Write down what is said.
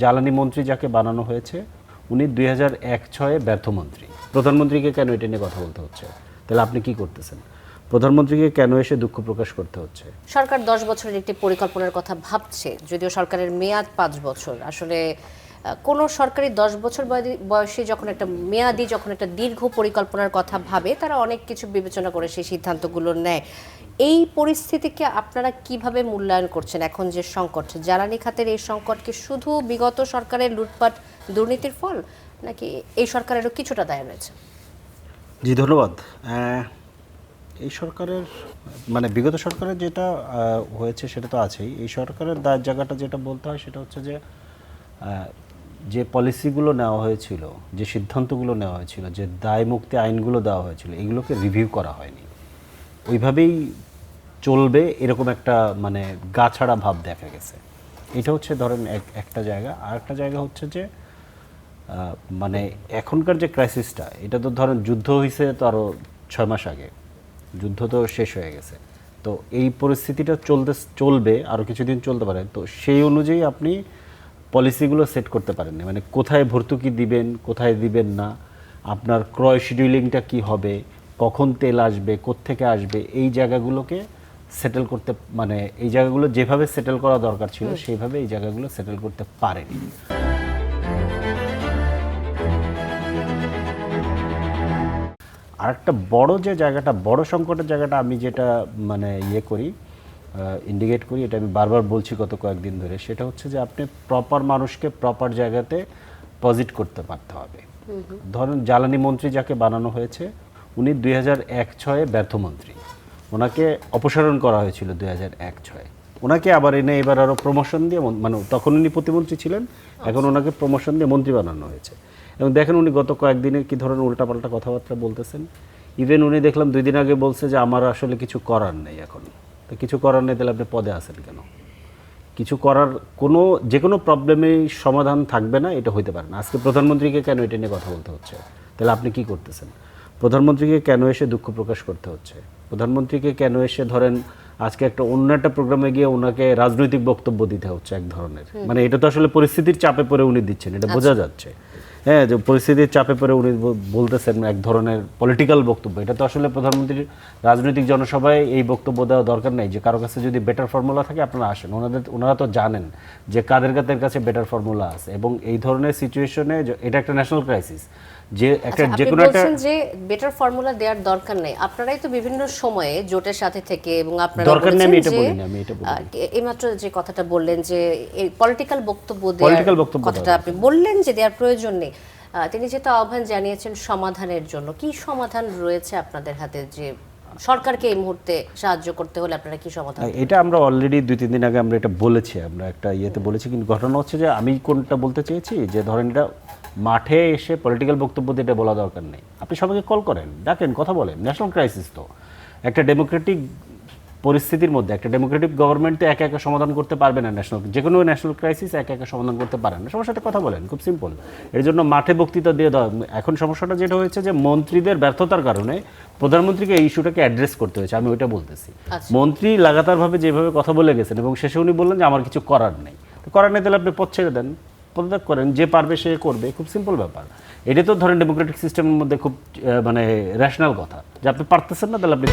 জ্বালানি মন্ত্রী যাকে বানানো হয়েছে উনি 2001-06 ব্যর্থ মন্ত্রী। প্রধানমন্ত্রীকে কেন এটা নিয়ে কথা বলতে হচ্ছে? তাহলে আপনি কি করতেছেন? প্রধানমন্ত্রীকে কেন এসে দুঃখ প্রকাশ করতে হচ্ছে? সরকার 10 বছরের একটি পরিকল্পনার কথা ভাবছে, যদিও সরকারের মেয়াদ 5 বছর। আসলে কোনো সরকারি 10 বছর বয়সে যখন একটা মেয়াদি, যখন একটা দীর্ঘ পরিকল্পনার কথা ভাবে, তারা অনেক কিছু বিবেচনা করে সেই সিদ্ধান্তগুলো নেয়। এই পরিস্থিতিকে আপনারা কিভাবে মূল্যায়ন করছেন? এখন যে সংকট, জ্বালানি খাতের এই সংকট কি শুধু বিগত সরকারের লুটপাট দুর্নীতির ফল, নাকি এই সরকারেরও কিছুটা দায় রয়েছে? জি ধন্যবাদ। এই সরকারের মানে বিগত সরকারের যেটা হয়েছে সেটা তো আছেই। এই সরকারের দায়ের জায়গাটা যেটা বলতে হয় সেটা হচ্ছে যে পলিসিগুলো নেওয়া হয়েছিল, যে সিদ্ধান্তগুলো নেওয়া হয়েছিল, যে দায় মুক্তি আইনগুলো দেওয়া হয়েছিল, এগুলোকে রিভিউ করা হয়নি। ওইভাবেই চলবে এরকম একটা মানে গা ছাড়া ভাব দেখা গেছে। এটা হচ্ছে ধরেন একটা জায়গা। আর একটা জায়গা হচ্ছে যে মানে এখনকার যে ক্রাইসিসটা, এটা তো ধরেন যুদ্ধ হয়েছে তো আরও 6 মাস আগে, যুদ্ধ তো শেষ হয়ে গেছে। তো এই পরিস্থিতিটা চলবে আরও কিছুদিন চলতে পারে। তো সেই অনুযায়ী আপনি পলিসিগুলো সেট করতে পারেননি, মানে কোথায় ভর্তুকি দিবেন, কোথায় দিবেন না, আপনার ক্রয় শিডিউলিংটা কি হবে, কখন তেল আসবে, কোত্থেকে আসবে, এই জায়গাগুলোকে সেটেল করতে, মানে এই জায়গাগুলো যেভাবে সেটেল করা দরকার ছিল সেইভাবে এই জায়গাগুলো সেটেল করতে পারেনি। আরেকটা বড় যে জায়গাটা, বড় সংকটের জায়গাটা আমি যেটা মানে ইন্ডিকেট করি, এটা আমি বারবার বলছি গত কয়েকদিন ধরে, সেটা হচ্ছে যে আপনি প্রপার মানুষকে প্রপার জায়গাতে পজিট করতে পারতে হবে। ধরুন জ্বালানি মন্ত্রী যাকে বানানো হয়েছে উনি 2001-06 ব্যর্থ মন্ত্রী। ওনাকে অপসারণ করা হয়েছিল 2001-06। ওনাকে আবার এনে এবার আরও প্রমোশন দিয়ে, মানে তখন উনি প্রতিমন্ত্রী ছিলেন, এখন ওনাকে প্রমোশন দিয়ে মন্ত্রী বানানো হয়েছে। এবং দেখেন উনি গত কয়েকদিনে কী ধরনের উল্টাপাল্টা কথাবার্তা বলতেছেন। ইভেন উনি দেখলাম 2 দিন আগে বলছে যে আমার আসলে কিছু করার নেই এখন। তো কিছু করার নেই, তাহলে আপনি পদে আছেন কেন? কিছু করার যে কোনো প্রবলেমেই সমাধান থাকবে না, এটা হইতে পারে না। আজকে প্রধানমন্ত্রীকে কেন এটা নিয়ে কথা বলতে হচ্ছে? তাহলে আপনি কি করতেছেন? প্রধানমন্ত্রীকে কেন এসে দুঃখ প্রকাশ করতে হচ্ছে? প্রধানমন্ত্রীকে কেন এসে ধরেন আজকে অন্য একটা প্রোগ্রামে গিয়ে ওনাকে রাজনৈতিক বক্তব্য দিতে হচ্ছে এক ধরনের, মানে এটা তো আসলে পরিস্থিতির চাপে পড়ে উনি দিচ্ছেন, এটা বোঝা যাচ্ছে। হ্যাঁ, যে পরিস্থিতির চাপে পড়ে উনি বলতেছেন এক ধরনের পলিটিক্যাল বক্তব্য। এটা তো আসলে প্রধানমন্ত্রীর রাজনৈতিক জনসভায় এই বক্তব্য দেওয়া দরকার নেই যে কারো কাছে যদি বেটার ফর্মুলা থাকে আপনারা আসেন। ওনারা তো জানেন যে কাদের কাছে বেটার ফর্মুলা আছে। এবং এই ধরনের সিচুয়েশনে এটা একটা ন্যাশনাল ক্রাইসিস, যে একটা যে কোনো একটা যে বেটার ফর্মুলা দেওয়ার দরকার নেই। আপনারাই তো বিভিন্ন সময়ে জোটের সাথে থেকে এবং আপনারা দরকার নেই, আমি এটা বলিনি, আমি এটা বলিনি। এইমাত্র যে কথাটা বললেন যে এই পলিটিক্যাল বক্তব্য দেওয়ার কথাটা আপনি বললেন যে দেওয়ার প্রয়োজন নেই, তিনি যেটা আহ্বান জানিয়েছেন সমাধানের জন্য, কি সমাধান রয়েছে আপনাদের হাতে? যে সরকারকে এই মুহূর্তে সাহায্য করতে হলে আপনারা কি সমাধান? এটা আমরা অলরেডি 2-3 দিন আগে আমরা এটা বলেছি, আমরা একটা বলেছি। কিন্তু ঘটনা হচ্ছে যে আমি কোনটা বলতে চেয়েছি, যে ধরেন এটা মাঠে এসে পলিটিক্যাল বক্তব্য দিয়ে এটা বলা দরকার নেই। আপনি সবাইকে কল করেন, ডাকেন, কথা বলেন। ন্যাশনাল ক্রাইসিস তো একটা ডেমোক্রেটিক পরিস্থিতির মধ্যে একটা ডেমোক্রেটিক গভর্নমেন্ট তো একা একা সমাধান করতে পারবে না। যে কোনো ন্যাশনাল ক্রাইসিস একা একা সমাধান করতে পারে না, সবার সাথে কথা বলেন, খুব সিম্পল। এর জন্য মাঠে বক্তৃতা দিয়ে দেওয়া। এখন সমস্যাটা যেটা হয়েছে যে মন্ত্রীদের ব্যর্থতার কারণে প্রধানমন্ত্রীকে এই ইস্যুটাকে অ্যাড্রেস করতে হয়েছে, আমি ওইটা বলতেছি। মন্ত্রী লাগাতারভাবে যেভাবে কথা বলে গেছেন এবং শেষে উনি বললেন যে আমার কিছু করার নেই। তো করার নেই, তাহলে আপনি পদ ছেড়ে দেন, পদত্যাগ করেন, যে পারবে সে করবে, খুব সিম্পল ব্যাপার। এটা তো ধরেন ডেমোক্রেটিক সিস্টেমের মধ্যে খুব মানে রেশনাল কথা, যে আপনি পারতেছেন না, তাহলে আপনি